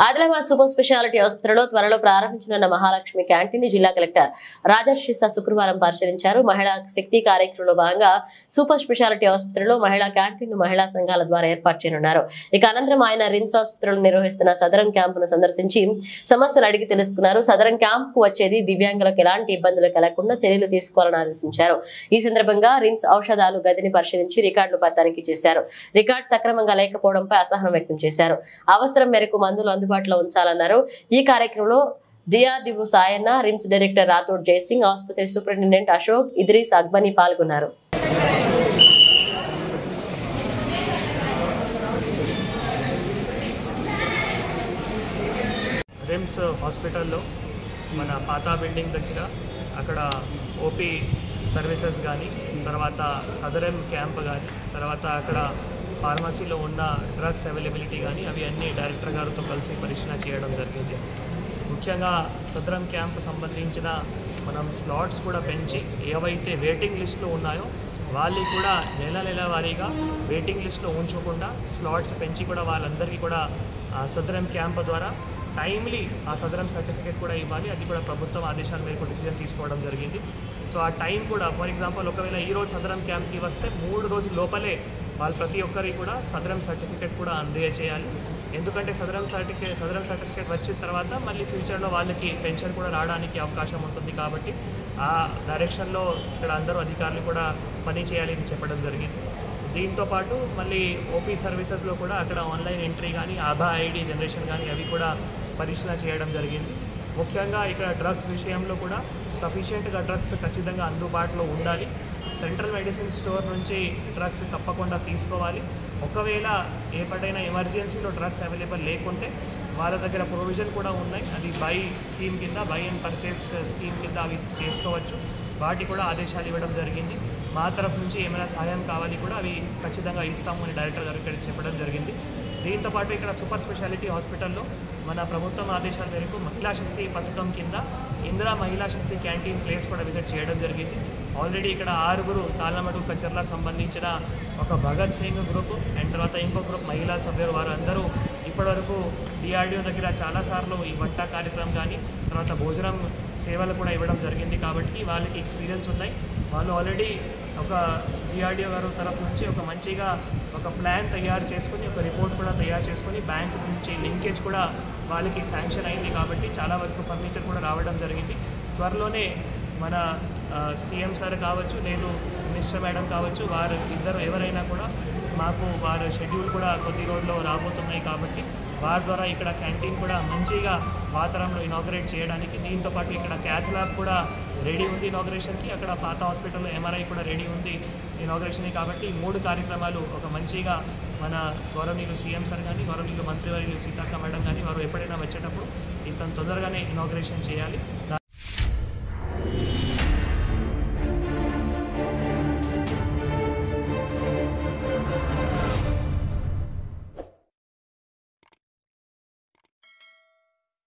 Adilabad super speciality ఆసుపత్రిలో త్వరలో ప్రారంభించనున్న Mahalakshmi canteen జిల్లా కలెక్టర్ రాజర్షిసా శుక్రవారం పరిశీలించారు. మహిళా శక్తి కార్యక్రమంలో భాగంగా సూపర్ స్పెషాలిటీ ఆసుపత్రిలో మహిళా క్యాంటీన్ మహిళా సంఘాల ద్వారా ఏర్పాటు చేయనున్నారు. ఇక అనంతరం ఆయన రిమ్స్ ఆసుపత్రిలో నిర్వహిస్తున్న సదరన్ క్యాంపును సందర్శించి సమస్యలు అడిగి తెలుసుకున్నారు. సదరన్ క్యాంప్ కు వచ్చేది దివ్యాంగులకు ఎలాంటి ఇబ్బందులు కలగకుండా చర్యలు తీసుకోవాలని ఆదేశించారు. ఈ సందర్భంగా రిమ్స్ ఔషధాలు గదిని పరిశీలించి రికార్డులు తనిఖీ చేశారు. రికార్డు సక్రమంగా లేకపోవడంపై అసహనం వ్యక్తం చేశారు. అవసరం మేరకు మందులు అందుబాటులో ఉంచాలన్నారు. ఈ కార్యక్రమంలో DRDO Sayanna, RIMS director Rathod Jaising, ఆసుపత్రి సూపరింటెండెంట్ అశోక్, ఇద్రీస్ అక్బనీ పాల్గొన్నారు. రిమ్స్ హాస్పిటల్లో మన పాత బిల్డింగ్ దగ్గర అక్కడ ఓపీ సర్వీసెస్ కానీ, తర్వాత సదరన్ క్యాంప్ కానీ, తర్వాత అక్కడ ఫార్మసీలో ఉన్న డ్రగ్స్ అవైలబిలిటీ కానీ అవి అన్నీ డైరెక్టర్ గారితో కలిసి పరిశీలన చేయడం జరిగింది. ముఖ్యంగా సదరన్ క్యాంప్ సంబంధించిన మనం స్లాట్స్ కూడా పెంచి ఏవైతే వెయిటింగ్ లిస్టులో ఉన్నాయో వాళ్ళు కూడా నెల వారీగా వెయిటింగ్ లిస్టులో ఉంచకుండా స్లాట్స్ పెంచి కూడా వాళ్ళందరికీ కూడా సదరన్ క్యాంప్ ద్వారా టైమ్లీ ఆ సదరన్ సర్టిఫికేట్ కూడా ఇవ్వాలి. అది కూడా ప్రభుత్వం ఆదేశాల మేరకు డిసిజన్ తీసుకోవడం జరిగింది. సో ఆ టైం కూడా ఫర్ ఎగ్జాంపుల్ ఒకవేళ ఈరోజు సదరన్ క్యాంప్కి వస్తే 3 రోజుల లోపలే వాళ్ళు ప్రతి ఒక్కరికి కూడా సదరన్ సర్టిఫికేట్ కూడా అందజేయాలి. ఎందుకంటే సదరన్ సర్టిఫికేట్ వచ్చిన తర్వాత మళ్ళీ ఫ్యూచర్లో వాళ్ళకి పెన్షన్ కూడా రావడానికి అవకాశం ఉంటుంది. కాబట్టి ఆ డైరెక్షన్లో ఇక్కడ అందరూ అధికారులు కూడా పని చేయాలి అని చెప్పడం జరిగింది. దీంతోపాటు మళ్ళీ ఓపీ సర్వీసెస్లో కూడా అక్కడ ఆన్లైన్ ఎంట్రీ కానీ, ఆధార్ ఐడి జనరేషన్ కానీ అవి కూడా పరిశీలన చేయడం జరిగింది. ముఖ్యంగా ఇక్కడ డ్రగ్స్ విషయంలో కూడా సఫిషియెంట్గా డ్రగ్స్ ఖచ్చితంగా అందుబాటులో ఉండాలి. సెంట్రల్ మెడిసిన్ స్టోర్ నుంచి డ్రగ్స్ తప్పకుండా తీసుకోవాలి. ఒకవేళ ఏపటైనా ఎమర్జెన్సీలో డ్రగ్స్ అవైలబుల్ లేకుంటే వాళ్ళ దగ్గర ప్రొవిజన్ కూడా ఉన్నాయి. అది బై స్కీమ్ కింద, బై అండ్ పర్చేస్ స్కీమ్ కింద అవి చేసుకోవచ్చు. వాటి కూడా ఆదేశాలు ఇవ్వడం జరిగింది. మా తరఫు నుంచి ఏమైనా సహాయం కావాలి కూడా అవి ఖచ్చితంగా ఇస్తాము అని డైరెక్టర్ గారు ఇక్కడ చెప్పడం జరిగింది. దీంతోపాటు ఇక్కడ సూపర్ స్పెషాలిటీ హాస్పిటల్లో మన ప్రభుత్వం ఆదేశాల మేరకు మహిళా శక్తి పథకం కింద ఇందిరా మహిళా శక్తి క్యాంటీన్ ప్లేస్ కూడా విజిట్ చేయడం జరిగింది. ఆల్రెడీ ఇక్కడ 6 తాళ్ళమడుగు కచ్చర్లా సంబంధించిన ఒక భగత్ సింగ్ గ్రూప్ అండ్ తర్వాత ఇంకో గ్రూప్ మహిళా సభ్యులు వారు అందరూ ఇప్పటివరకు డిఆర్డీఓ దగ్గర చాలాసార్లు ఈ వంట కార్యక్రమం కానీ తర్వాత భోజనం సేవలు కూడా ఇవ్వడం జరిగింది. కాబట్టి వాళ్ళకి ఎక్స్పీరియన్స్ ఉన్నాయి. వాళ్ళు ఆల్రెడీ ఒక డిఆర్డీఓ గారు తరఫు నుంచి ఒక మంచిగా ఒక ప్లాన్ తయారు చేసుకుని, ఒక రిపోర్ట్ కూడా తయారు చేసుకుని బ్యాంకు నుంచి లింకేజ్ కూడా వాళ్ళకి శాంక్షన్ అయింది. కాబట్టి చాలా వరకు ఫర్నిచర్ కూడా రావడం జరిగింది. త్వరలోనే మన సీఎం సార్ కావచ్చు, లేదు మినిస్టర్ మేడం కావచ్చు, వారు ఇద్దరు ఎవరైనా కూడా మాకు వారి షెడ్యూల్ కూడా కొద్ది రోజుల్లో రాబోతున్నాయి. కాబట్టి వారి ద్వారా ఇక్కడ క్యాంటీన్ కూడా మంచిగా వాతావరణంలో ఇనాగ్రేట్ చేయడానికి, దీంతోపాటు ఇక్కడ క్యాథ్ ల్యాబ్ కూడా రెడీ ఉంది ఇనాగ్రేషన్కి, అక్కడ పాత హాస్పిటల్లో ఎంఆర్ఐ కూడా రెడీ ఉంది ఇనాగ్రేషన్కి. కాబట్టి 3 కార్యక్రమాలు ఒక మంచిగా మన గౌరవనీయులు సీఎం సార్ కానీ, గౌరవనీయులు మంత్రివర్యులు సీతక్క మేడం కానీ వారు ఎప్పుడైనా వచ్చేటప్పుడు ఇంత తొందరగానే ఇనాగ్రేషన్ చేయాలి.